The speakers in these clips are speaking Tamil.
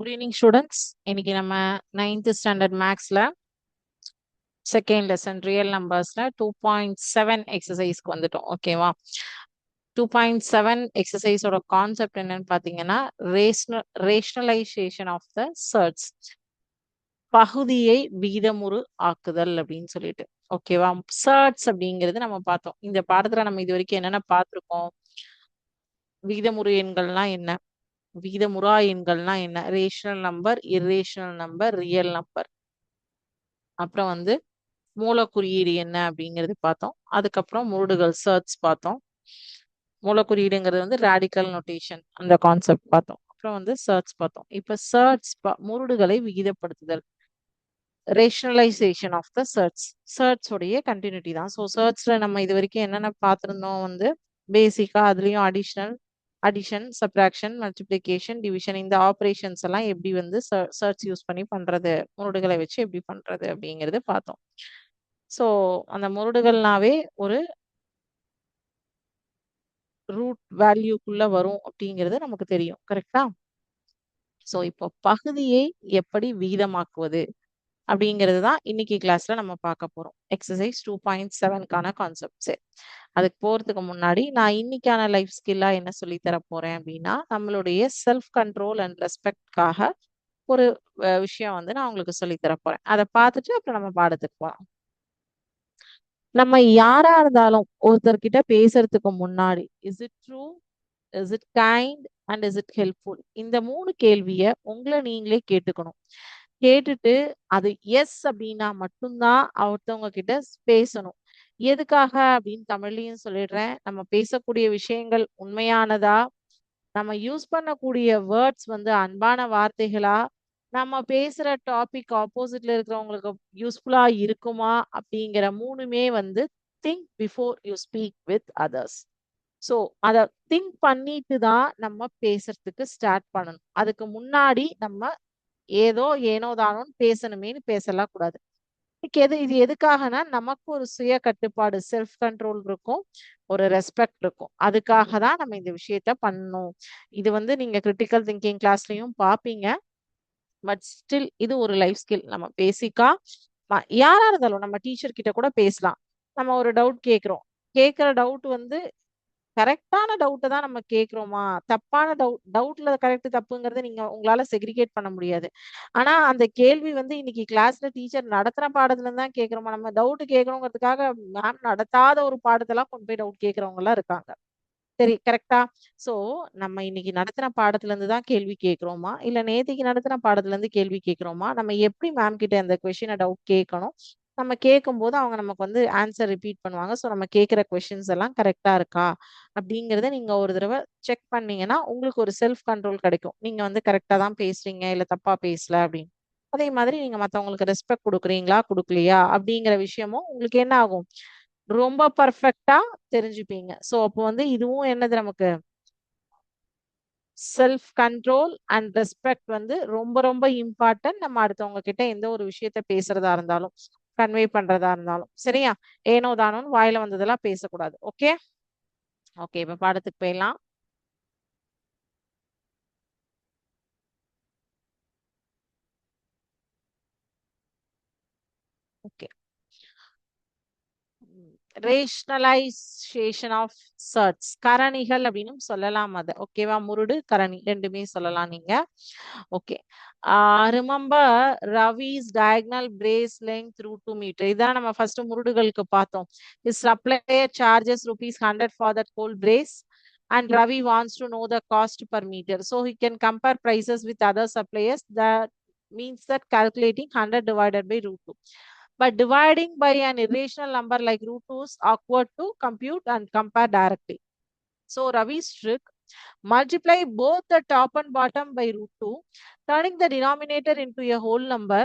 Good evening, students. இன்னைக்கு நம்ம 9th ஸ்டாண்டர்ட் மேக்ஸ்ல செகண்ட் லெசன் ரியல் நம்பர்ஸ்ல 2.7 எக்ஸசைஸ்க்கு வந்துட்டோம். ஓகேவா? 2.7 எக்ஸசைஸோட கான்செப்ட் என்னன்னு பாத்தீங்கன்னா ரேஷனலைசேஷன் ஆஃப் த சர்ட்ஸ், பகுதியை விகிதமுறு ஆக்குதல் அப்படின்னு சொல்லிட்டு. ஓகேவா? சர்ட்ஸ் அப்படிங்கிறது நம்ம பார்த்தோம். இந்த பாடத்துல நம்ம இது வரைக்கும் என்னென்ன பார்த்திருக்கோம்? விகிதமுறு எண்கள்லாம் என்ன, விகிதமுறா எண்கள்னா என்ன, rational number, irrational number, real number, அப்புறம் வந்து மூலக்குறியீடு என்ன அப்படிங்கிறது பார்த்தோம். அதுக்கப்புறம் முருடுகள் சர்ட்ஸ் பார்த்தோம். மூலக்குறியீடுங்கிறது வந்து ரேடிக்கல் நோட்டேஷன், அந்த கான்செப்ட் பார்த்தோம். அப்புறம் வந்து சர்ட்ஸ் பார்த்தோம். இப்ப சர்ட்ஸ் முருடுகளை விகிதப்படுத்துதல், rationalisation of the surds, surds உடைய கண்டினியூட்டி தான். ஸோ சர்ட்ஸ்ல நம்ம இது வரைக்கும் என்னென்ன பார்த்துருந்தோம் வந்து பேசிக்கா அதுலயும் அடிஷன், சப்ராக்ஷன், மல்டிப்ளிகேஷன், டிவிஷன், இந்த ஆப்ரேஷன்ஸ் எல்லாம் எப்படி வந்து சர்ட்ஸ் யூஸ் பண்ணி பண்றது, முருடுகளை வச்சு எப்படி பண்றது அப்படிங்கிறது பார்த்தோம். ஸோ அந்த முருடுகள்னாவே ஒரு ரூட் வேல்யூக்குள்ள வரும் அப்படிங்கிறது நமக்கு தெரியும். கரெக்டா? ஸோ இப்போ பகுதியை எப்படி விகிதமாக்குவது அப்படிங்கிறது தான் இன்னைக்கு கிளாஸ்ல நம்ம பார்க்க போறோம். எக்ஸசைஸ் 2.7க்கான கான்செப்ட்ஸ். அதுக்கு போறதுக்கு முன்னாடி நான் இன்னைக்கான லைஃப் ஸ்கில்லா என்ன சொல்லி தர போறேன் அப்படின்னா, நம்மளுடைய செல்ஃப் கண்ட்ரோல் அண்ட் ரெஸ்பெக்ட்காக ஒரு விஷயம் வந்து நான் உங்களுக்கு சொல்லி தர போறேன். அதை பார்த்துட்டு அப்புறம் நம்ம பாடத்துக்கு போறோம். நம்ம யாரா இருந்தாலும் ஒருத்தர்கிட்ட பேசுறதுக்கு முன்னாடி is it true, is it kind and is it helpful, இந்த 3 கேள்விய உங்களை நீங்களே கேட்டுக்கணும். கேட்டுட்டு அது எஸ் அப்படின்னா மட்டும்தான் ஒருத்தவங்க கிட்ட பேசணும். எதுக்காக அப்படின்னு தமிழ்லயும் சொல்லிடுறேன். நம்ம பேசக்கூடிய விஷயங்கள் உண்மையானதா, நம்ம யூஸ் பண்ணக்கூடிய வேர்ட்ஸ் வந்து அன்பான வார்த்தைகளா, நம்ம பேசுற டாபிக் ஆப்போசிட்ல இருக்கிறவங்களுக்கு யூஸ்ஃபுல்லா இருக்குமா அப்படிங்கிற 3மே வந்து think before you speak with others. So அதை திங்க் பண்ணிட்டு தான் நம்ம பேசுறதுக்கு ஸ்டார்ட் பண்ணணும். அதுக்கு முன்னாடி நம்ம ஏதோ ஏனோ தானோன்னு பேசணுமேனு பேசலாம் கூடாது. இது எதுக்காகனா, நமக்கு ஒரு சுய கட்டுப்பாடு, செல்ஃப் கண்ட்ரோல் இருக்கும், ஒரு ரெஸ்பெக்ட் இருக்கும். அதுக்காக தான் நம்ம இந்த விஷயத்த பண்ணணும். இது வந்து நீங்க கிரிட்டிக்கல் திங்கிங் கிளாஸ்லயும் பார்ப்பீங்க. பட் ஸ்டில் இது ஒரு லைஃப் ஸ்கில். நம்ம பேசிக்கா யாரா இருந்தாலும் நம்ம டீச்சர் கிட்ட கூட பேசலாம். நம்ம ஒரு டவுட் கேட்கிறோம். கேட்கிற டவுட் வந்து கரெக்டான டவுட்டை தான் நம்ம கேட்கிறோமா, தப்பான டவுட்ல கரெக்ட் தப்புங்கிறத நீங்க உங்களால செக்ரிகேட் பண்ண முடியாது. ஆனா அந்த கேள்வி வந்து இன்னைக்கு கிளாஸ்ல டீச்சர் நடத்துற பாடத்துல இருந்து தான் கேட்கிறோமா, நம்ம டவுட் கேட்கணுங்கிறதுக்காக மேம் நடத்தாத ஒரு பாடத்தெல்லாம் கொண்டு போய் டவுட் கேட்கறவங்க எல்லாம் இருக்காங்க. சரி, கரெக்டா? சோ நம்ம இன்னைக்கு நடத்தின பாடத்துல இருந்து தான் கேள்வி கேட்கிறோமா, இல்ல நேத்திக்கு நடத்தின பாடத்துல இருந்து கேள்வி கேட்கிறோமா, நம்ம எப்படி மேம் கிட்ட அந்த கொஸ்டினை டவுட் கேட்கணும், நம்ம கேட்கும்போது அவங்க நமக்கு வந்து ஆன்சர் ரிப்பீட் பண்ணுவாங்க. ஸோ நம்ம கேட்குற கொஸ்டின்ஸ் எல்லாம் கரெக்டா இருக்கா அப்படிங்கிறத நீங்க ஒரு தடவை செக் பண்ணீங்கன்னா உங்களுக்கு ஒரு செல்ஃப் கண்ட்ரோல் கிடைக்கும். நீங்க வந்து கரெக்டா தான் பேசுறீங்க, இல்ல தப்பா பேசல அப்படின்னு. அதே மாதிரி நீங்க மத்தவங்களுக்கு ரெஸ்பெக்ட் கொடுக்குறீங்களா, கொடுக்கலையா அப்படிங்கிற விஷயமும் உங்களுக்கு என்ன ஆகும், ரொம்ப பர்ஃபெக்டா தெரிஞ்சுப்பீங்க. ஸோ அப்போ வந்து இதுவும் என்னது, நமக்கு செல்ஃப் கண்ட்ரோல் அண்ட் ரெஸ்பெக்ட் வந்து ரொம்ப ரொம்ப இம்பார்ட்டன்ட். நம்ம அடுத்தவங்க கிட்ட எந்த ஒரு விஷயத்த பேசுறதா இருந்தாலும், கன்வே பண்றதா இருந்தாலும், சரியா? ஏனோ தானோன்னு வாயில வந்ததெல்லாம் பேசக்கூடாது. ஓகே ஓகே, இப்ப பாடத்துக்கு போயிடலாம். ஓகே, ரேஷனலைசேஷன் ஆஃப் சர்ட்ஸ், கரணிகள் அப்படின்னு சொல்லலாம். அது ஓகேவா? முருடு கரணி ரெண்டுமே சொல்லலாம் நீங்க. Okay, remember Ravi's diagonal brace length √2 metre. இதான் நம்ம ஃபர்ஸ்ட் முருடுகளுக்கு பார்த்தோம். Is supplier charges ₹100 for that whole brace and Ravi wants to know the cost per meter, so he can compare prices with other suppliers. That means that calculating 100 divided by √2, but dividing by an irrational number like √2 is awkward to compute and compare directly. So Ravi's trick: multiply both the top and bottom by √2, turning the denominator into a whole number.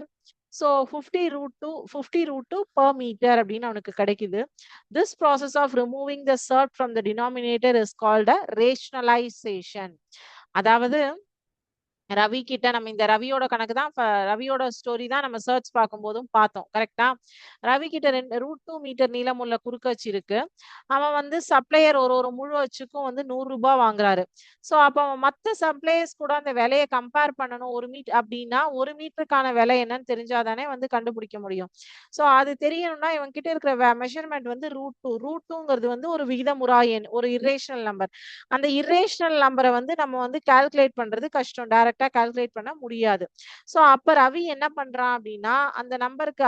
So 50 √2 per meter அப்படின்னு அவனுக்கு கிடைக்குது. This process of removing the surd from the denominator is called a rationalization. அதாவது ரவி கிட்ட நம்ம இந்த ரவியோட கணக்கு தான் ரவியோட ஸ்டோரி தான் நம்ம சர்ச் பார்க்கும்போதும் பார்த்தோம். கரெக்டா? ரவி கிட்ட √2 மீட்டர் நீளமுள்ள குறுக்கச்சு இருக்கு. அவன் வந்து சப்ளையர் ஒரு முழு அச்சுக்கும் வந்து ₹100 வாங்குறாரு. சோ அப்ப அவன் மத்த சப்ளையர்ஸ் கூட அந்த விலையை கம்பேர் பண்ணணும். 1 மீட்டர் அப்படின்னா 1 மீட்டருக்கான விலை என்னன்னு தெரிஞ்சாதானே வந்து கண்டுபிடிக்க முடியும். சோ அது தெரியணும்னா இவன் கிட்ட இருக்கிற மெஷர்மெண்ட் வந்து √2. √2ங்கிறது வந்து ஒரு விகிதமுறா எண், ஒரு இரேஷனல் நம்பர். அந்த இரேஷனல் நம்பரை வந்து நம்ம வந்து கால்குலேட் பண்றது கஷ்டம். டைரக்டா கால்குலேட் பண்ண முடியாது. சோ அப்ப ரவி என்ன பண்றான் அப்படின்னா அந்த நம்பருக்கு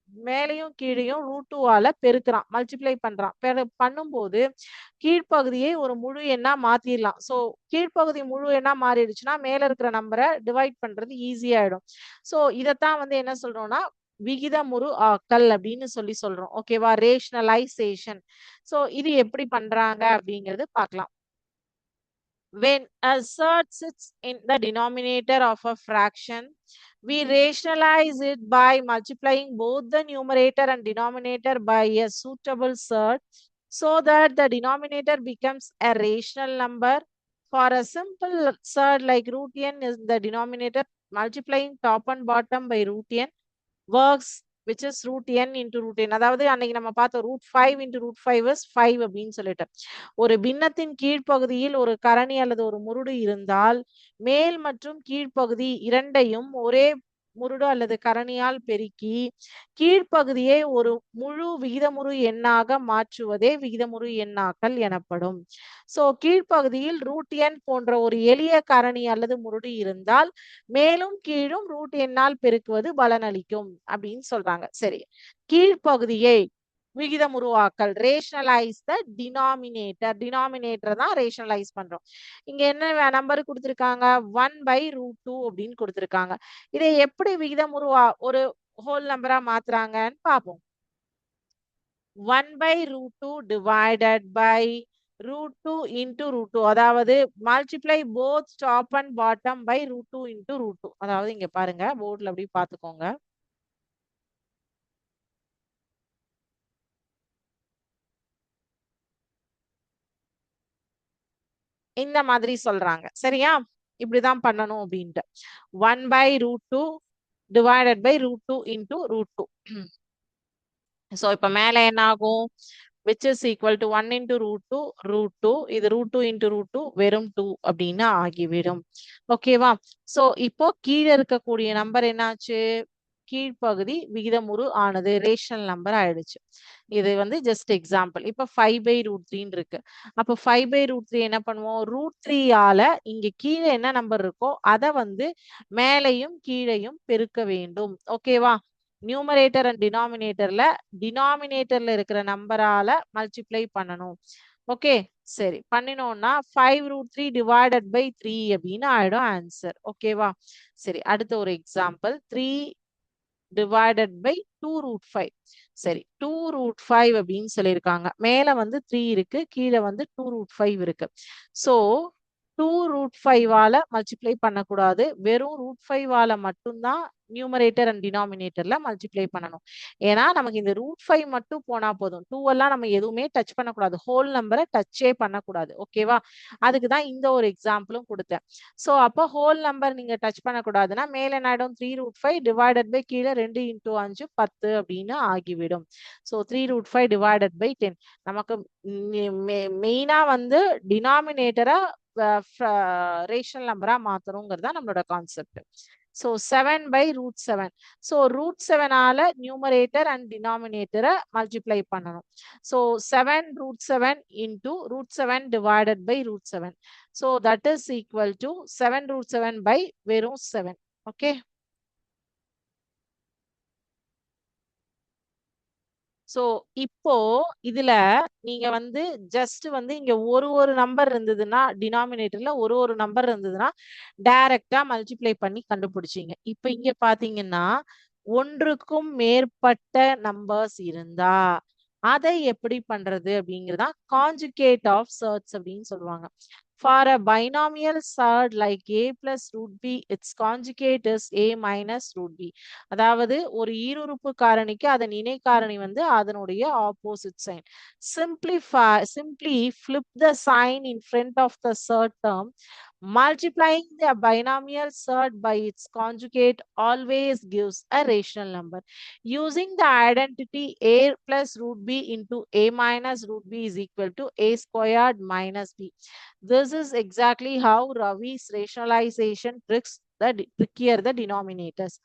மேலையும் கீழையும் √2ஆல பெருக்குறான், மல்டிப்ளை பண்றான். பண்ணும்போது கீழ்ப்பகுதியை ஒரு முழு எண்ணா மாத்திரலாம். சோ கீழ்ப்பகுதி முழு எண்ணா மாறிடுச்சுன்னா மேல இருக்கிற நம்பரை டிவைட் பண்றது ஈஸியாயிடும். சோ இதத்தான் வந்து என்ன சொல்றோம்னா விகிதமுறு ஆக்கல் அப்படின்னு சொல்றோம். ஓகேவா? ரேஷனலைசேஷன். சோ இது எப்படி பண்றாங்க அப்படிங்கிறது பார்க்கலாம். When a surd sits in the denominator of a fraction, we rationalize it by multiplying both the numerator and denominator by a suitable surd so that the denominator becomes a rational number. For a simple surd like √n is the denominator, multiplying top and bottom by √n works, which is √n into √n. அதாவது அன்னைக்கு நம்ம பார்த்தோம் √5 into √5 is 5 அப்படின்னு சொல்லிட்டு. ஒரு பின்னத்தின் கீழ்ப்பகுதியில் ஒரு கரணி அல்லது ஒரு முருடு இருந்தால் மேல் மற்றும் கீழ்ப்பகுதி இரண்டையும் ஒரே முருடு அல்லது கரணியால் பெருக்கி கீழ்ப்பகுதியை ஒரு முழு விகிதமுறு எண்ணாக மாற்றுவதே விகிதமுறு எண்ணாக்கல் எனப்படும். சோ கீழ்ப்பகுதியில் √n போன்ற ஒரு எளிய கரணி அல்லது முருடு இருந்தால் மேலும் கீழும் √n பெருக்குவது பலனளிக்கும் அப்படின்னு சொல்றாங்க. சரி, கீழ்ப்பகுதியை விகிதமுறுவாக்கல், ரேஷனலைஸ் த டினாமினேட்டர் தான் ரேஷனலைஸ் பண்றோம். இங்க என்ன நம்பர் கொடுத்திருக்காங்க? 1/√2 அப்படின்னு கொடுத்திருக்காங்க. இதை எப்படி விகிதமுறுவா ஒரு ஹோல் நம்பரா மாத்துறாங்கன்னு பார்ப்போம். 1/√2 divided by √2 into √2, அதாவது multiply both top and bottom by √2 into √2. அதாவது இங்க பாருங்க, போர்ட்ல அப்படி பாத்துக்கோங்க. இந்த மாதிரி சொல்றாங்க. சரியா? இப்படிதான் பண்ணணும் அப்படின்ட்டு. 1/√2 divided by √2 into √2. சோ இப்ப மேல என்ன ஆகும்? which is equal to 1 into √2 √2. இது √2 into √2 வெறும் 2 அப்படின்னு ஆகிவிடும். ஓகேவா? சோ இப்போ கீழே இருக்கக்கூடிய நம்பர் என்னாச்சு? கீழ்ப்பகுதி விகிதமுறு ஆனது, ரேஷனல் நம்பர் ஆயிடுச்சு. இது வந்து ஜஸ்ட் எக்ஸாம்பிள். இப்ப 5/√3 இருக்கு. அப்ப 5/√3 என்ன பண்ணுவோம்? √3ஆல இங்க கீழே என்ன நம்பர் இருக்கோ அதை வந்து மேலையும் கீழையும் பெருக்க வேண்டும். ஓகேவா? நியூமரேட்டர் அண்ட் டினாமினேட்டர்ல இருக்கிற நம்பரால மல்டிப்ளை பண்ணணும். ஓகே, சரி பண்ணினோம்னா 5√3 டிவைடட் பை 3 அப்படின்னு ஆயிடும் ஆன்சர். ஓகேவா? சரி, அடுத்த ஒரு எக்ஸாம்பிள். 3 divided by 2√5. சரி, 2√5 அப்படின்னு சொல்லியிருக்காங்க. மேல வந்து 3 இருக்கு, கீழே வந்து 2√5 இருக்கு. சோ 2√5ஆல மல்டிப்ளை பண்ணக்கூடாது, வெறும் √5ஆல மட்டும்தான் நியூமரேட்டர் அண்ட் டினாமினேட்டர்ல மல்டிப்ளை பண்ணணும். ஏன்னா நமக்கு இந்த √5 மட்டும் போனா போதும், 2 எல்லாம் நம்ம எதுவுமே டச் பண்ணக்கூடாது, ஹோல் நம்பரை டச்சே பண்ணக்கூடாது. ஓகேவா? அதுக்கு தான் இந்த ஒரு எக்ஸாம்பிளும் கொடுத்தேன். சோ அப்போ ஹோல் நம்பர் நீங்க டச் பண்ணக்கூடாதுன்னா மேல என்ன ஆயிடும்? 3√5 டிவைடட் பை கீழே 2 into 5 10 அப்படின்னு ஆகிவிடும். So 3√5 divided by 10. நமக்கு மெயினா வந்து டினாமினேட்டரை ரேஷனல் நம்பரா மாத்தணுங்கிறது தான் நம்மளோட கான்செப்ட். So 7/√7. So √7ஆல நியூமரேட்டர் அண்ட் டினாமினேட்டரை மல்டிப்ளை பண்ணணும். So 7√7 into √7 divided by √7. So that is equal to 7√7 by வெறும் 7. Okay. சோ இப்போ இதுல நீங்க வந்து ஜஸ்ட் வந்து இங்க ஒரு நம்பர் இருந்ததுன்னா, டினாமினேட்டர்ல ஒரு நம்பர் இருந்ததுன்னா டைரக்டா மல்டிப்ளை பண்ணி கண்டுபிடிச்சீங்க. இப்ப இங்க பாத்தீங்கன்னா ஒன்றுக்கும் மேற்பட்ட நம்பர்ஸ் இருந்தா அதை எப்படி பண்றது அப்படிங்கிறதா கான்ஜுகேட் ஆஃப் சர்ட்ஸ் அப்படின்னு சொல்லுவாங்க. For a binomial surd like a plus root b, its conjugate is a minus root b. அதாவது ஒரு ஈருறுப்பு காரணிக்கு அதன் இணை காரணி வந்து அதனுடைய opposite sign. Simply flip the sign in front of the surd term Multiplying the binomial surd by its conjugate always gives a rational number. Using the identity a plus root b into a minus root b is equal to a squared minus b. This is exactly how Ravi's rationalization trickier the denominators.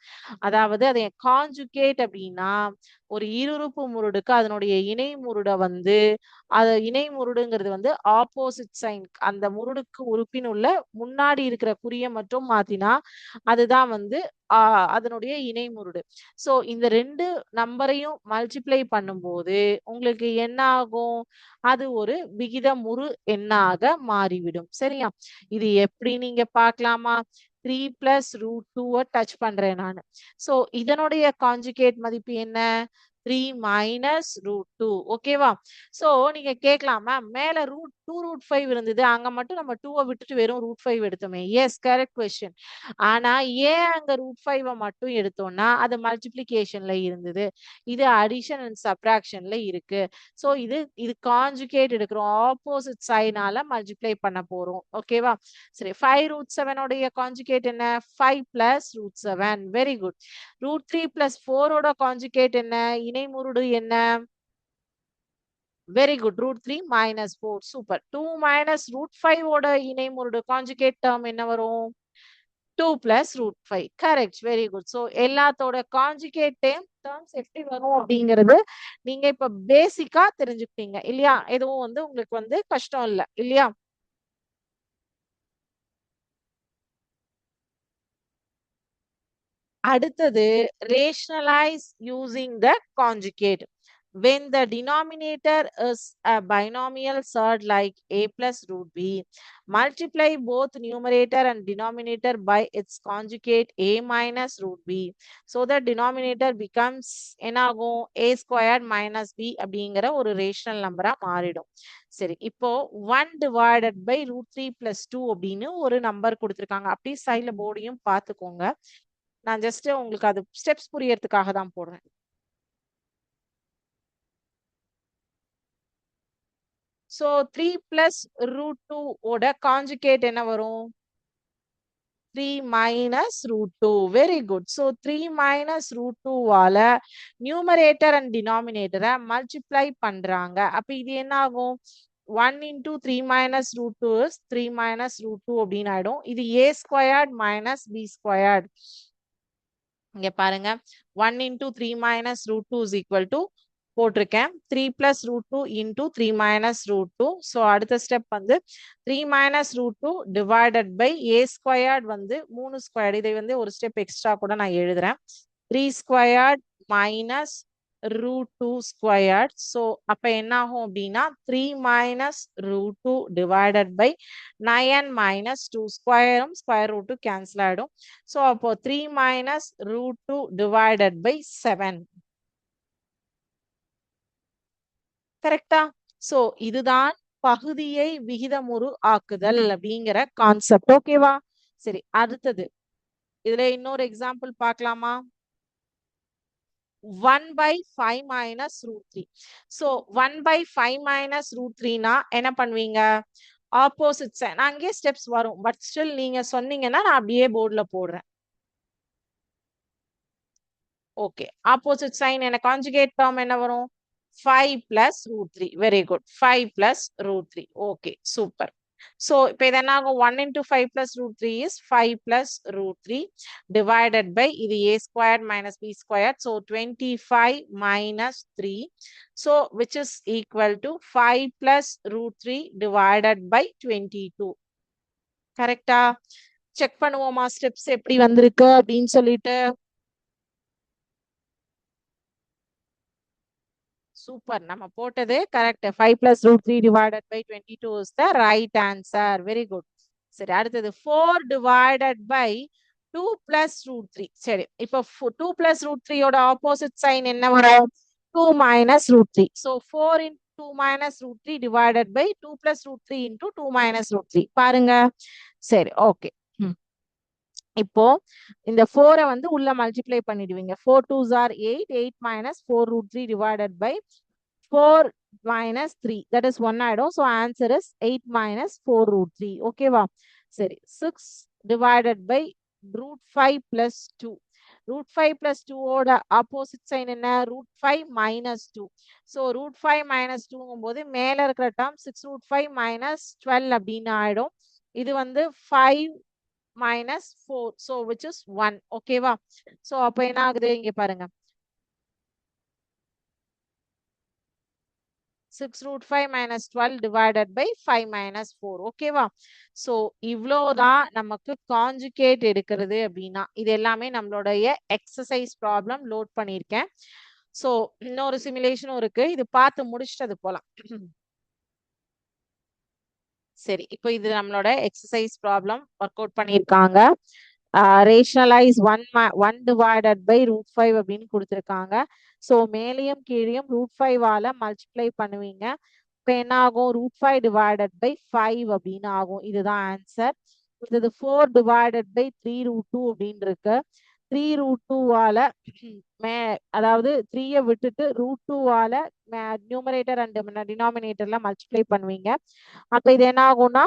அதாவது அதை காஞ்சுகேட் அப்படின்னா ஒரு ஈருறுப்பு முருடுக்கு அதனுடைய இணை முருடை வந்து அது இணை முருடுங்கிறது வந்து ஆப்போசிட் சைன் அந்த முருடுக்கு உறுப்பின் உள்ள முன்னாடி இருக்கிற குறிய மட்டும் மாத்தினா அதுதான் வந்து அதனுடைய இணை முருடு. ஸோ இந்த ரெண்டு நம்பரையும் மல்டிப்ளை பண்ணும்போது உங்களுக்கு என்ன ஆகும்? அது ஒரு விகிதமுறு எண்ணாக மாறிவிடும். சரியா? இது எப்படி நீங்க பார்க்கலாமா? 3 plus root 2 டச் பண்றேன் நான். ஸோ இதனுடைய காஞ்சுகேட் மதிப்பு என்ன? 3 minus root 2. ஓகேவா? ஸோ நீங்க கேட்கலாம் மேம் மேல √2 √5 இருந்தது அங்க மட்டும் நம்ம 2 விட்டுட்டு வெறும் √5 எடுத்தோமே. S, correct question. ஆனா ஏன் அங்க √5 மட்டும் எடுத்தோம்னா அது மல்டிப்ளிகேஷன்ல இருந்தது, இது அடிஷன் அண்ட் சப்ராக்ஷன்ல இருக்கு. ஸோ இது இது காஞ்சுகேட் எடுக்கிறோம், ஆப்போசிட் சைனால மல்டிப்ளை பண்ண போறோம். ஓகேவா? சரி, 5 √7 உடைய காஞ்சுகேட் என்ன? 5 plus √7. Very good. √3 plus 4 ஓட காஞ்சுகேட் என்ன? இணை முருடு என்ன? Very good, √3 minus 4. Super. 2 minus √5 ஓட இணை முருடு காஞ்சுகேட் டேர்ம் என்ன வரும்? 2 plus √5. Correct, very good. So எல்லாத்தோட காஞ்சுகேட் டேர்ம்ஸ் எப்படி வரும் அப்படிங்கிறது நீங்க இப்ப பேசிக்கா தெரிஞ்சுக்கிட்டீங்க இல்லையா? எதுவும் வந்து உங்களுக்கு வந்து கஷ்டம் இல்லை இல்லையா? அடுத்தது rationalize using the conjugate. When the denominator is a binomial surd like a plus root b, multiply both numerator and denominator by its conjugate a minus root b. So the denominator becomes என்னாகும்? a squared minus b அப்படிங்கிற ஒரு ரேஷனல் நம்பரா மாறிடும். சரி, இப்போ 1 divided by √3 plus 2 அப்படின்னு ஒரு நம்பர் கொடுத்துருக்காங்க. அப்படியே சைட்ல போர்டையும் பார்த்துக்கோங்க. நான் ஜஸ்ட் உங்களுக்கு அது ஸ்டெப்ஸ் புரியறதுக்காக தான் போடுறேன். சோ 3 plus √2 ஓட காஞ்சுகேட் என்ன வரும்? 3 minus √2. Very good. So 3 minus √2 வால நியூமரேட்டர் அண்ட் டினாமினேட்டரை மல்டிப்ளை பண்றாங்க. அப்ப இது என்ன ஆகும்? 1 into 3 minus √2 is 3 minus √2 அப்படின்னு ஆயிடும். இது a squared minus b squared. இங்க பாருங்க, 1 into 3 minus √2 is equal to போட்டிருக்கேன் 3 plus √2 into 3 minus √2. ஸோ அடுத்த ஸ்டெப் வந்து 3 minus √2 divided by a squared வந்து 3 squared. இதை வந்து ஒரு ஸ்டெப் எக்ஸ்ட்ரா கூட நான் எழுதுறேன். 3 squared minus √2 squared. ஸோ அப்ப என்ன ஆகும் அப்படின்னா 3 minus √2 divided by 9 minus 2 ஸ்கொயரும் ஸ்கொயர் ரூட்டு கேன்சல் ஆயிடும். ஸோ அப்போ 3 minus √2 divided by 7. கரெக்டா? சோ இதுதான் பகுதியை விகிதமுறு ஆக்குதல் அப்படிங்கிற கான்செப்ட். ஓகேவா? சரி, அடுத்தது இதுல இன்னொரு எக்ஸாம்பிள் பார்க்கலாமா? 1/5 minus √3. சோ 1/5 minus √3னா என்ன பண்ணுவீங்க? Opposite sign. அங்கே ஸ்டெப்ஸ் வரும், பட் ஸ்டில் நீங்க சொன்னீங்கன்னா நான் அப்படியே போர்டுல போடுறேன். ஓகே, ஆப்போசிட் சைன் என்ன? கான்ஜுகேட் டேர்ம் என்ன வரும்? 5 plus √3. Very good. 5 plus √3. Okay, super. So இப்போ இது என்ன ஆகும்? 1 into 5 plus √3 is 5 plus √3 divided by இது a squared minus b squared. So 25 minus 3. So which is equal to 5 plus √3 divided by 22. கரெக்டா? செக் பண்ணுவோமா ஸ்டெப்ஸ் எப்படி வந்திருக்கு அப்படின்னு சொல்லிட்டு. சூப்பர், நம்ம போட்டது correct. 5 plus √3 divided by 22 is the right answer. Very good. சரி, அடுத்தது 4 divided by 2 plus √3. சரி, இப்போ 2 plus √3 ஓட ஆப்போசிட் சைன் என்ன வரும்? 2 minus √3. So 4 into 2 minus √3 divided by 2 plus √3 into 2 minus √3. பாருங்க. சரி, ஓகே. இப்போ இந்த 4 வந்து உள்ள மல்டிப்ளை பண்ணிடுவீங்க. 4 2s are 8. 8 minus 4 √3 divided by 4 minus 3. That is 1 ஆயிடும். So answer is 8 minus 4 root 3. ஓகேவா? சரி. 6 divided by root 5 plus 2. root 5 plus 2 ஓட opposite sign என்ன? root 5 minus 2. So root 5 minus 2 போது மேல இருக்கிற term 6 root 5 minus 12 அப்படின்னு ஆயிடும். இது வந்து 5 minus 4. So which is 1. ஓகேவா? So அப்ப என்ன ஆகுது? இங்க பாருங்க. 6 root 5 minus 12 divided by 5 minus 4. ஓகேவா? So இவ்வளோதான் நமக்கு காஞ்சுகேட் எடுக்கிறது அப்படின்னா இது எல்லாமே நம்மளுடைய எக்ஸசைஸ் ப்ராப்ளம் லோட் பண்ணியிருக்கேன். ஸோ இன்னொரு சிமுலேஷனும் இருக்கு. இது பார்த்து முடிச்சுட்டு அது போலாம். சரி, இப்போ இது நம்மளோட எக்ஸசைஸ் ப்ராப்ளம் ஒர்க் அவுட் பண்ணியிருக்காங்க. Rationalise one divided by root 5 அப்படின்னு கொடுத்துருக்காங்க. ஸோ மேலேயும் கீழேயும் ரூட் 5ஆல மல்டிப்ளை பண்ணுவீங்க. இப்போ என்ன ஆகும்? ரூட் 5 டிவைடட் பை 5 அப்படின்னு ஆகும். இதுதான் ஆன்சர். இது 4 டிவைடட் பை 3 ரூட் 2 அப்படின்னு இருக்கு. 3 ரூட் 2ஆல அதாவது 3ய விட்டுட்டு ரூட் 2ஆல நியூமரேட்டர் அண்ட் டினாமினேட்டர்ல மல்டிப்ளை பண்ணுவீங்க. அப்ப இது என்ன ஆகும்னா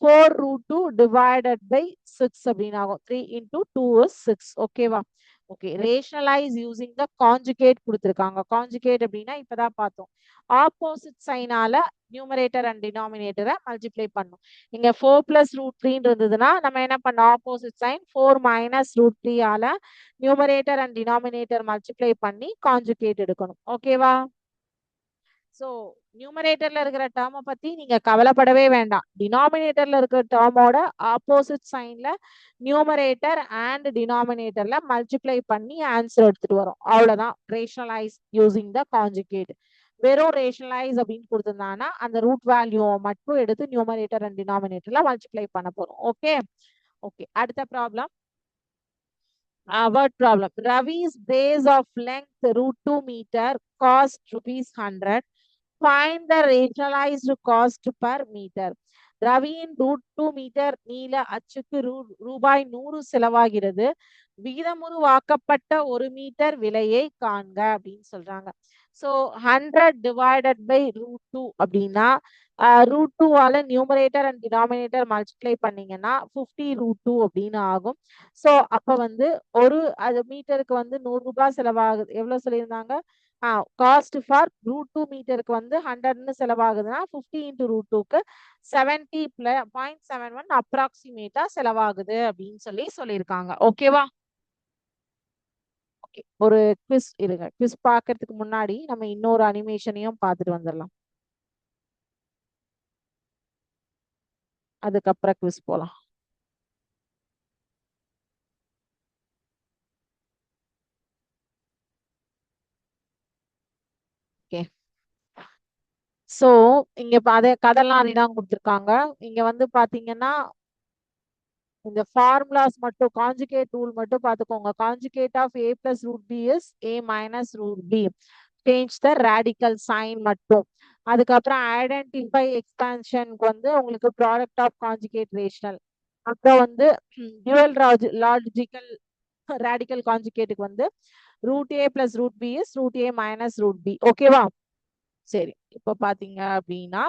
4 root 2 divided by 6 அப்படின்னு ஆகும். 3 into 2 is 6. ஓகேவா? Okay. Rationalise using the conjugate கொடுத்துருக்காங்க. காஞ்சுகேட் அப்படின்னா இப்பதான் பார்த்தோம். ஆப்போசிட் சைனால நியூமரேட்டர் அண்ட் டினாமினேட்டரை மல்டிப்ளை பண்ணும். இங்க 4 பிளஸ் ரூட் 3 இருந்ததுன்னா நம்ம என்ன பண்ணோம்? ஆப்போசிட் சைன் 4 மைனஸ் ரூட் 3 ஆல நியூமரேட்டர் அண்ட் டினாமினேட்டர் மல்டிப்ளை பண்ணி காஞ்சுகேட் எடுக்கணும். ஓகேவா? ஸோ நியூமரேட்டர்ல இருக்கிற டேர்மை பத்தி நீங்க கவலைப்படவே வேண்டாம். டினாமினேட்டர்ல இருக்கிற டேர்மோட ஆப்போசிட் சைன்ல நியூமரேட்டர் அண்ட் டினாமினேட்டர்ல மல்டிப்ளை பண்ணி ஆன்சர் எடுத்துட்டு வரும். அவ்வளவுதான் ரேஷனலைஸ் யூசிங் த காஞ்சுகேட். வெறும் ரேஷனலைஸ் அப்படின்னு கொடுத்திருந்தாங்கன்னா அந்த ரூட் வேல்யூ மட்டும் எடுத்து நியூமரேட்டர் அண்ட் டினாமினேட்டர்ல மல்டிப்ளை பண்ண போறோம். Okay okay. அடுத்த problem. Word problem. Ravi's base of length root 2 meter cost rupees 100. Find the rationalized cost per meter. ரவியின் ரூட் 2 மீட்டர் நீள அச்சுக்கு ரூபாய் 100 செலவாகிறது. விகிதமுறுவாக்கப்பட்ட 1 மீட்டர் விலையை காண்க அப்படின்னு சொல்றாங்க. ஸோ 100 டிவைடட் பை ரூட் 2 அப்படின்னா ரூட் 2ஆல நியூமரேட்டர் அண்ட் டினாமினேட்டர் மல்டிப்ளை பண்ணீங்கன்னா 50 ரூட் 2 அப்படின்னு ஆகும். ஸோ அப்ப வந்து ஒரு அது மீட்டருக்கு வந்து 100 ரூபாய் செலவாகுது. எவ்வளவு சொல்லியிருந்தாங்க? காஸ்ட் ஃபார் ரூட் 2 மீட்டருக்கு வந்து 100ன்னு செலவாகுதுன்னா 50 இன்டு ரூட் 2க்கு 70.71 அப்ராக்சிமேட்டா செலவாகுது அப்படின்னு சொல்லியிருக்காங்க. ஓகேவா? ஓகே. ஒரு குவிஸ் இருங்க. குவிஸ் பார்க்கறதுக்கு முன்னாடி நம்ம இன்னொரு அனிமேஷனையும் பார்த்துட்டு வந்துடலாம். அதுக்கப்புறம் குவிஸ் போலாம். ஓகே. சோ இங்க கதெல்லாம் அதுதான் கொடுத்துருக்காங்க. இங்க வந்து பாத்தீங்கன்னா இந்த ஃபார்முலாஸ் மட்டும் காஞ்சுகேட் ரூல் மட்டும் பார்த்துக்கோங்க. Conjugate of a plus root b is a minus root b. Change the radical sign மட்டும். அதுக்கப்புறம் ஐடென்டிஃபை எக்ஸ்பான்ஷனுக்கு வந்து உங்களுக்கு ப்ராடக்ட் ஆஃப் காஞ்சுகேட் ரேஷனல். அப்புறம் வந்து டியூவல் லாஜிக்கல் ரேடிக்கல் காஞ்சுகேட்டுக்கு வந்து root a plus root b is root a minus root b. ஓகேவா? சரி, இப்ப பாத்தீங்க அப்படின்னா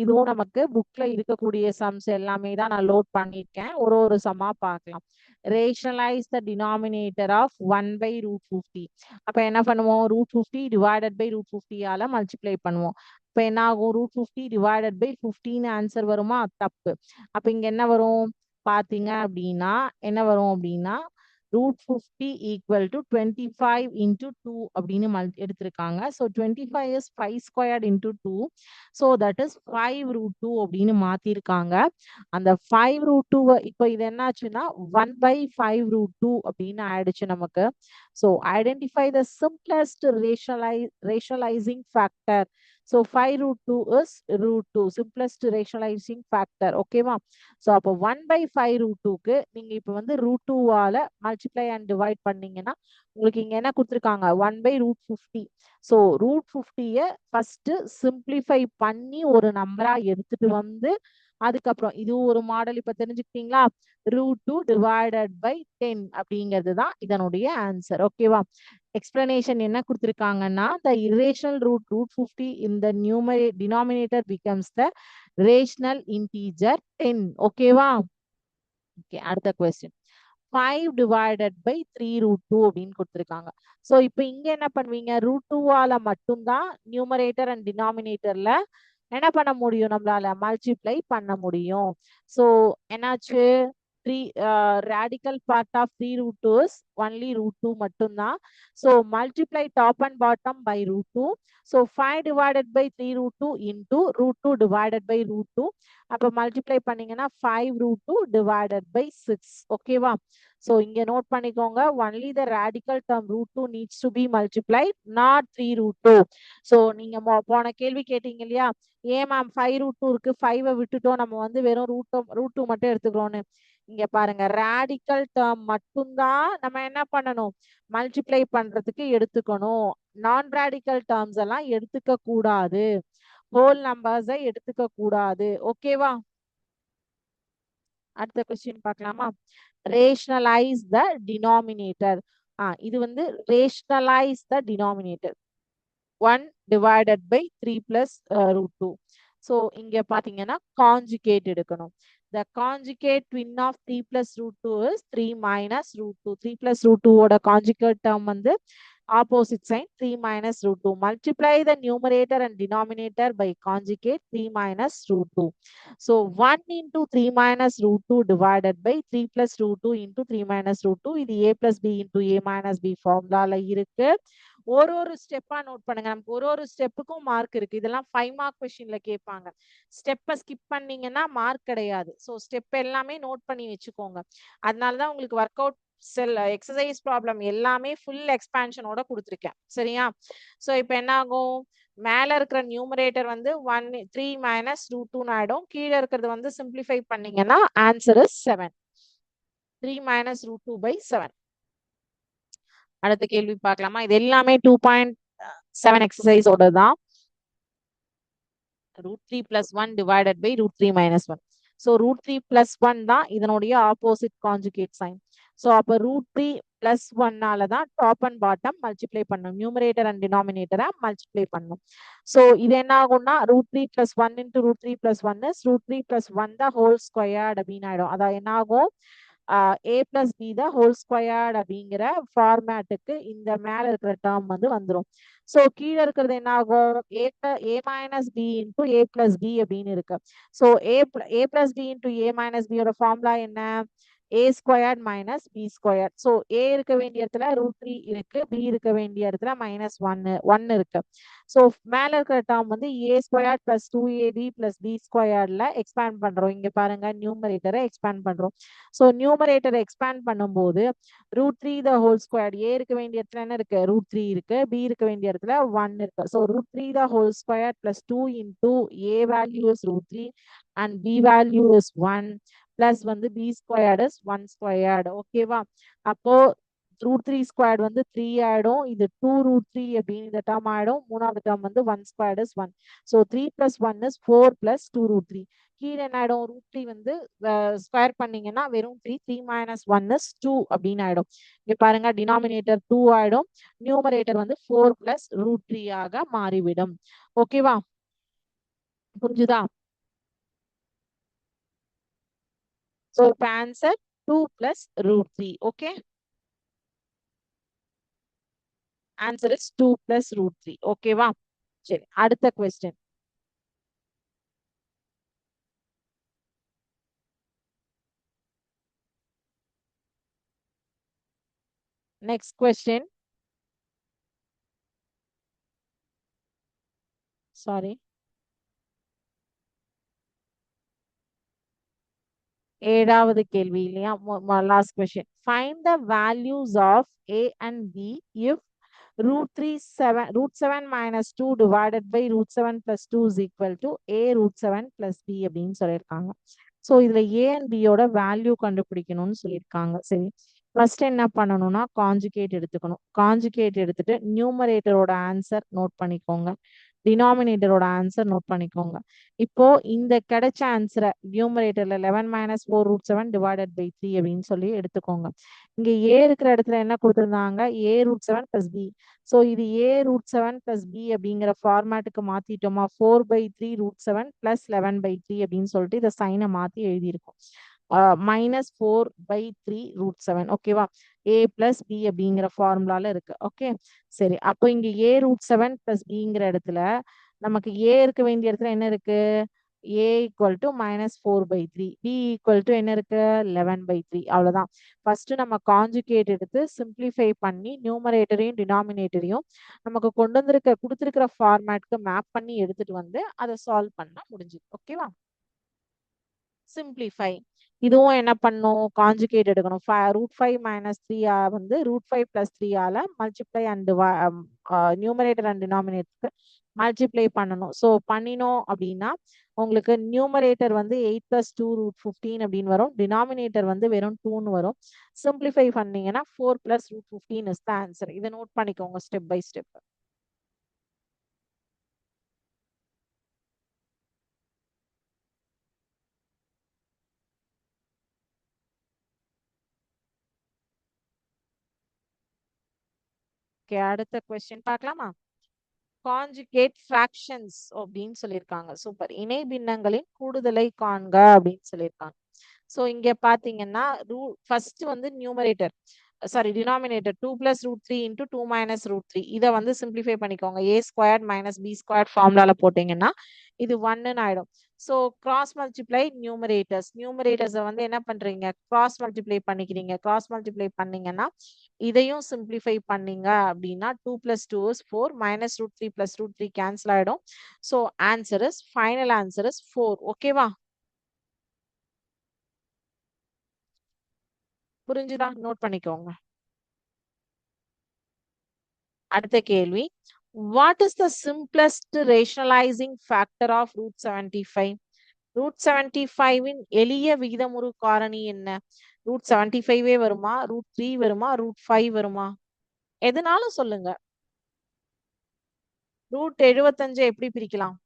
இதுவும் நமக்கு புக்ல இருக்கக்கூடிய சம்ஸ் எல்லாமே தான் நான் லோட் பண்ணிருக்கேன். ஒரு சம்மா பார்க்கலாம். Rationalise the denominator of 1 by root 50. அப்ப என்ன பண்ணுவோம்? ரூட் 50 டிவைடட் பை ரூட் 50ஆல மல்டிப்ளை பண்ணுவோம். இப்ப என்ன ஆகும்? ரூட் 50 டிவைடட் பை 15 ஆன்சர் வருமா? தப்பு. அப்ப இங்க என்ன வரும் பாத்தீங்க அப்படின்னா என்ன வரும் அப்படின்னா root 50 equal to 25 into 2 அப்படின்னு எடுத்திருக்காங்க. So 25 is 5 squared into 2. So that is 5 root 2 அப்படின்னு மாத்திருக்காங்க. அந்த 5 root 2 இப்போ இது என்னாச்சுன்னா 1 by 5 root 2 அப்படின்னு ஆயிடுச்சு நமக்கு. So identify the simplest rationalizing factor. So 5 root 2 is root 2, simplest rationalizing factor. ஓகேவா? ஸோ அப்போ 1 by 5 root 2க்கு நீங்க இப்போ வந்து root 2ஆல மல்டிப்ளை அண்ட் டிவைட் பண்ணீங்கன்னா உங்களுக்கு இங்க என்ன கொடுத்துருக்காங்க? 1 by root 50. ஸோ root 50ய ஃபர்ஸ்ட் சிம்பிளிஃபை பண்ணி ஒரு நம்பரா எடுத்துட்டு வந்து அதுக்கப்புறம் இதுவும் ஒரு மாடல் இப்ப தெரிஞ்சுக்கிட்டீங்களா? √2 டிவைடட் பை 10 அப்படிங்கிறது தான் இதனுடைய ஆன்சர். ஓகேவா? எக்ஸ்பிளனேஷன் என்ன கொடுத்துருக்காங்கன்னா the irrational root √50 in the denominator becomes the rational integer 10. ஓகேவா? ஓகே, அடுத்த கொஸ்டின் 5 டிவைடட் பை 3√2 அப்படின்னு கொடுத்துருக்காங்க. ஸோ இப்போ இங்க என்ன பண்ணுவீங்க? √2வால மட்டும்தான் நியூமரேட்டர் அண்ட் டினாமினேட்டர்ல என்ன பண்ண முடியும்? நம்மளால மல்டிப்ளை பண்ண முடியும். ஸோ என்னாச்சு? Three radical part of 3√2 is only √2 மட்டும்தான். So multiply top and bottom by √2. So 5 divided by 3√2 into √2 divided by √2. அப்போ மல்டிப்ளை பண்ணீங்கன்னா 5√2 டிவைடட் பை 6. ஓகேவா? ஸோ இங்க நோட் பண்ணிக்கோங்க, only the radical term √2 needs to be multiplied, not 3√2. So நீங்க போன கேள்வி கேட்டீங்க இல்லையா? ஏன் மேம் 5√2 இருக்கு, 5 விட்டுட்டோம், நம்ம வந்து வெறும் √2 மட்டும் எடுத்துக்கிறோம்னு. இங்க பாருங்க, ரேடிக்கல் டேர்ம் மட்டும்தான் நம்ம என்ன பண்ணணும்? மல்டிப்ளை பண்றதுக்கு எடுத்துக்கணும். நான் ரேடிக்கல் டேர்ம்ஸ் எல்லாம் எடுத்துக்க கூடாது. ஹோல் நம்பர்ஸை எடுத்துக்க கூடாது. ஓகேவா? அடுத்த கொஸ்டின் பார்க்கலாமா? Rationalise the denominator. இது வந்து rationalise the denominator 1 divided by 3 plus √2. So இங்க பாத்தீங்கன்னா காஞ்சுகேட் எடுக்கணும். The conjugate twin of 3 plus √2 is 3 minus √2. 3 plus √2 ஓட conjugate term வந்து opposite sign 3 minus √2. Multiply the numerator and denominator by conjugate 3 minus √2. So 1 into 3 minus √2 divided by 3 plus √2 into 3 minus √2. இது a plus b into a minus b ஃபார்முலால இருக்கு. ஒரு ஸ்டெப்பா நோட் பண்ணுங்க. நமக்கு ஒரு ஸ்டெப்புக்கும் மார்க் இருக்கு. இதெல்லாம் 5 மார்க் கொஸ்டின்ல கேட்பாங்க. ஸ்டெப்பை ஸ்கிப் பண்ணீங்கன்னா மார்க் கிடையாது. ஸோ ஸ்டெப் எல்லாமே நோட் பண்ணி வச்சுக்கோங்க. அதனாலதான் உங்களுக்கு ஒர்க் அவுட் செல் எக்ஸசைஸ் ப்ராப்ளம் எல்லாமே ஃபுல் எக்ஸ்பான்ஷனோட கொடுத்துருக்கேன். சரியா? ஸோ இப்போ என்ன ஆகும்? மேல இருக்கிற நியூமரேட்டர் வந்து 3 மைனஸ் √2 ஆயிடும். கீழே இருக்கிறது வந்து சிம்பிளிஃபை பண்ணீங்கன்னா ஆன்சர் இஸ் 7. 3 minus √2 by 7. அடுத்த கேள்வி பார்க்கலாமா? இது எல்லாமே 2.7 எக்ஸசைஸோட தான். √3 plus 1 divided by √3 minus 1. So √3 plus 1 தான் இதனுடைய ஆப்போசிட் காஞ்சுகேட் சைன். ஸோ அப்போ √3 plus 1 தான் டாப் அண்ட் பாட்டம் மல்டிப்ளை பண்ணும். நியூமரேட்டர் அண்ட் டினாமினேட்டரை மல்டிப்ளை பண்ணும். ஸோ இது என்ன ஆகும்னா √3 plus 1 into √3 plus 1 is √3 plus 1 the whole squared அப்படின்னு ஆயிடும். அதான் என்ன ஆகும்? a plus b the whole squared அப்படிங்கிற ஃபார்மேட்டுக்கு இந்த மேல இருக்கிற டேர்ம் வந்து வந்துடும். ஸோ கீழே இருக்கிறது என்ன ஆகும்? a minus b into a plus b அப்படின்னு இருக்கு. So a plus b into a minus b யோட ஃபார்முலா என்ன? a squared minus b squared. So a இருக்க வேண்டிய இடத்துல √3 இருக்கு, b இருக்க வேண்டிய இடத்துல -1 இருக்கு. ஸோ மேல இருக்கிற டேர்ம் வந்து a squared plus 2ab plus b squaredல எக்ஸ்பேண்ட் பண்றோம். இங்க பாருங்க, நியூமரேட்டரை எக்ஸ்பேண்ட் பண்றோம். ஸோ நியூமரேட்டரை எக்ஸ்பேண்ட் பண்ணும்போது √3 the whole squared, a இருக்க வேண்டிய இடத்துல என்ன இருக்கு? √3 இருக்கு, b இருக்க வேண்டிய இடத்துல 1 இருக்கு. So √3 the whole squared plus 2 into a value is √3 and b value is 1 plus வந்து b squared is 1 squared. ஓகேவா? அப்போ √3 squared வந்து 3 ஆயிடும். இது 2√3 அப்படின்னு இந்த டேர்ம் ஆயிடும். மூணாவது டேர்ம் வந்து 1 squared is 1. So 3 plus 1 is 4 plus 2√3. கீழே என்ன ஆயிடும்? √3 வந்து ஸ்கொயர் பண்ணீங்கன்னா வெறும் 3, 3 minus 1 is 2 அப்படின்னு ஆயிடும். இங்க பாருங்க, டினாமினேட்டர் 2 ஆயிடும், நியூமரேட்டர் வந்து 4 plus √3 ஆக மாறிவிடும். ஓகேவா? புரிஞ்சுதா? ஸோ இப்போ answer 2 plus √3. Okay, answer is 2 plus √3. ஓகேவா? சரி, அடுத்த கொஸ்டின். Next question. Sorry. ஏழாவது கேள்வி இல்லையா? Last question. Find the values of a and b if √7 minus 2 divided by √7 plus 2 is equal to a √7 plus b அப்படின்னு சொல்லியிருக்காங்க. ஸோ இதுல a and b யோட வேல்யூ கண்டுபிடிக்கணும்னு சொல்லியிருக்காங்க. சரி, ஃபர்ஸ்ட் என்ன பண்ணணும்னா காஞ்சுகேட் எடுத்துக்கணும். காஞ்சுகேட் எடுத்துட்டு நியூமரேட்டரோட ஆன்சர் நோட் பண்ணிக்கோங்க, டினாமினேட்டரோட ஆன்சர் நோட் பண்ணிக்கோங்க. இப்போ இந்த கிடைச்ச ஆன்சரை நியூமரேட்டர்ல 11 மைனஸ் 4 ரூட் 7 டிவைடட் பை 3 அப்படின்னு சொல்லி எடுத்துக்கோங்க. இங்க ஏ இருக்கிற இடத்துல என்ன கொடுத்துருந்தாங்க? A root 7 plus B. So இது ஏ ரூட் 7 பிளஸ் பி அப்படிங்கிற ஃபார்மேட்டுக்கு மாத்திட்டோமா? 4/3 ரூட் 7 பிளஸ் 11/3 அப்படின்னு சொல்லிட்டு இதை சைனை மாத்தி எழுதியிருக்கோம். -4/3 ரூட் 7. ஓகேவா? ஏ பிளஸ் பி அப்படிங்கிற ஃபார்முலால இருக்கு. ஓகே, சரி. அப்போ இங்க ஏ ரூட் 7 பிளஸ் பிங்கிற இடத்துல நமக்கு ஏ இருக்க வேண்டிய இடத்துல என்ன இருக்கு? A equal to -4/3, B equal to என்ன இருக்கு? 11/3. அவ்வளவுதான். ஃபர்ஸ்ட் நம்ம காஞ்சுகேட் எடுத்து சிம்பிளிஃபை பண்ணி நியூமரேட்டரையும் டினாமினேட்டரையும் நமக்கு கொண்டு வந்திருக்க கொடுத்துருக்கிற ஃபார்மேட்க்கு மேப் பண்ணி எடுத்துட்டு வந்து அதை சால்வ் பண்ணா முடிஞ்சுது. ஓகேவா? சிம்பிளிஃபை. இதுவும் என்ன பண்ணும்? காஞ்சுகேட் எடுக்கணும். √5 - 3 வந்து √5 + 3 ஆல மல்டிப்ளை அண்ட் நியூமரேட்டர் அண்ட் டினாமினேட்டருக்கு மல்டிப்ளை பண்ணணும். ஸோ பண்ணினோம் அப்படின்னா உங்களுக்கு நியூமரேட்டர் வந்து 8 + 2 √15 அப்படின்னு வரும். டினாமினேட்டர் வந்து வெறும் 2ன்னு வரும். சிம்பிளிஃபை பண்ணீங்கன்னா 4 + √15 இஸ் த ஆன்சர். இதை நோட் பண்ணிக்கோங்க ஸ்டெப் பை ஸ்டெப். ஓகே, அடுத்த கொஸ்டின் பார்க்கலாமா? காஞ்சுகேட் ஃபிராக்ஷன்ஸ் அப்படின்னு சொல்லியிருக்காங்க. சூப்பர். இணை பின்னங்களின் கூடுதலை காண்க அப்படின்னு சொல்லியிருக்காங்க. ஸோ இங்க பாத்தீங்கன்னா ஃபர்ஸ்ட் வந்து நியூமரேட்டர் டினாமினேட்டர் 2 + √3 × 2 - √3. இதை வந்து சிம்பிளிஃபை பண்ணிக்கோங்க. a² - b² ஃபார்முலால போட்டீங்கன்னா இது 1ன்னு ஆயிடும். ஸோ கிராஸ் மல்டிப்ளை நியூமரேட்டர்ஸை வந்து என்ன பண்றீங்க? கிராஸ் மல்டிப்ளை பண்ணிக்கிறீங்க. கிராஸ் மல்டிப்ளை பண்ணீங்கன்னா இதையும் சிம்பிளிஃபை பண்ணீங்க அப்படின்னா 2 + 2 is 4, -√3 + √3 கேன்சல் ஆயிடும். So final answer is 4. ஓகேவா? புரிஞ்சுதா? நோட் பண்ணிக்கோங்க. அடுத்த கேள்வி, what is the simplest rationalising factor of √75? √75 எளிய விகிதமுறு காரணி என்ன? √75 வருமா? √3 வருமா? √5 வருமா? எதுனாலும் சொல்லுங்க. √75 எப்படி பிரிக்கலாம்?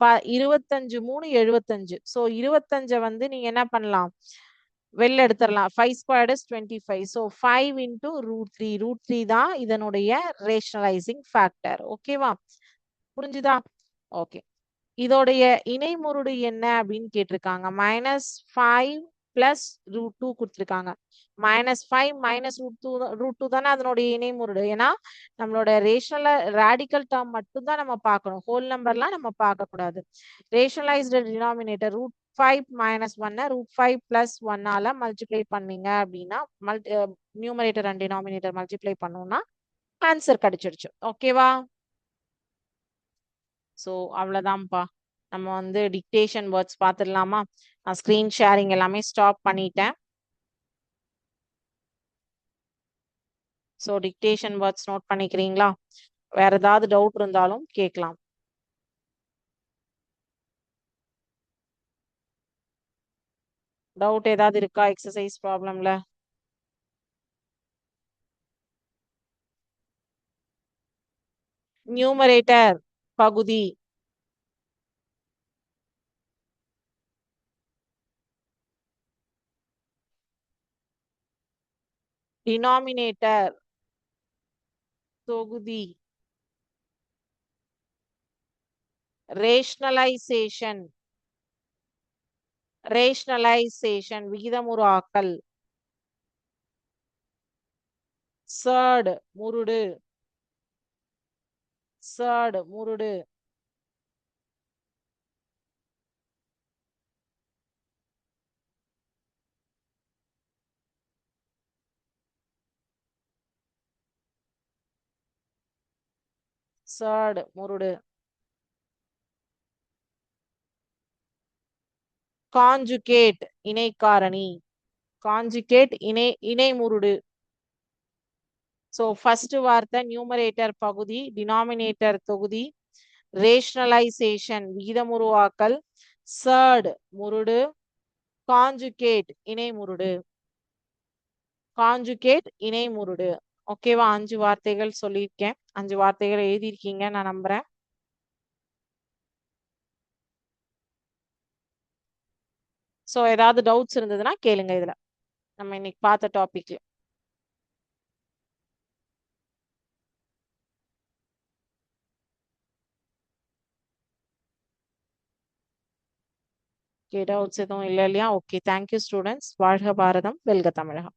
25 3 75. ஸோ 25 வந்து நீங்க என்ன பண்ணலாம்? வெளில எடுத்துடலாம். 5² is 25. ஸோ 5 × √3. √3 தான் இதனுடைய ரேஷனலைசிங் ஃபேக்டர். ஓகேவா? புரிஞ்சுதா? ஓகே. இதோடைய இணைமுருடு என்ன அப்படின்னு கேட்டிருக்காங்க. -5 + √2 கொடுத்துருக்காங்க. -5 - √2 தானே அதனுடைய இணைமுருடு. ஏன்னா நம்மளோட ரேடிக்கல் டேர்ம் மட்டும் தான் நம்ம பார்க்கணும். ஹோல் நம்பர்லாம் நம்ம பார்க்க கூடாது. ரேஷனலைஸ்டு டினாமினேட்டர் √5 - 1 √5 + 1 ஆல மல்டிப்ளை பண்ணீங்க அப்படின்னா நியூமரேட்டர் அண்ட் டினாமினேட்டர் மல்டிப்ளை பண்ணோம்னா ஆன்சர் கிடைச்சிடுச்சு. ஓகேவா? ஸோ அவ்வளோதான்ப்பா. நம்ம வந்து டிக்டேஷன் வேர்ட்ஸ் பார்த்துடலாமா? நான் ஸ்க்ரீன் ஷேரிங் எல்லாமே ஸ்டாப் பண்ணிட்டேன். ஸோ டிக்டேஷன் வேர்ட்ஸ் நோட் பண்ணிக்கிறீங்களா? வேற ஏதாவது டவுட் இருந்தாலும் கேட்கலாம். டவுட் ஏதாவது இருக்கா எக்ஸசைஸ் ப்ராப்ளம்ல? நியூமரேட்டர் பகுதி, டினாமினேட்டர் தொகுதி, ரேஷனலைசேஷன் விகிதமுறு ஆக்கல், சர்டு முருடு, காஞ்சுகேட் இணைக்காரணி, இணைமுருடு. ஸோ ஃபர்ஸ்ட் வார்த்தை நியூமரேட்டர் பகுதி, டினாமினேட்டர் தொகுதி, ரேஷனலைசேஷன் விகிதமுருவாக்கல், சர்டு முருடு, காஞ்சுகேட் இணைமுருடு. ஓகேவா? 5 வார்த்தைகள் சொல்லியிருக்கேன். 5 வார்த்தைகள் எழுதியிருக்கீங்க நான் நம்புறேன். ஸோ ஏதாவது டவுட்ஸ் இருந்ததுன்னா கேளுங்க இதுல. நம்ம இன்னைக்கு பார்த்த டாபிக்ல. ஓகே, டவுட்ஸ் எதுவும் இல்ல இல்லையா? Okay, thank you students. வாழ்க பாரதம், வெல்க தமிழகம்.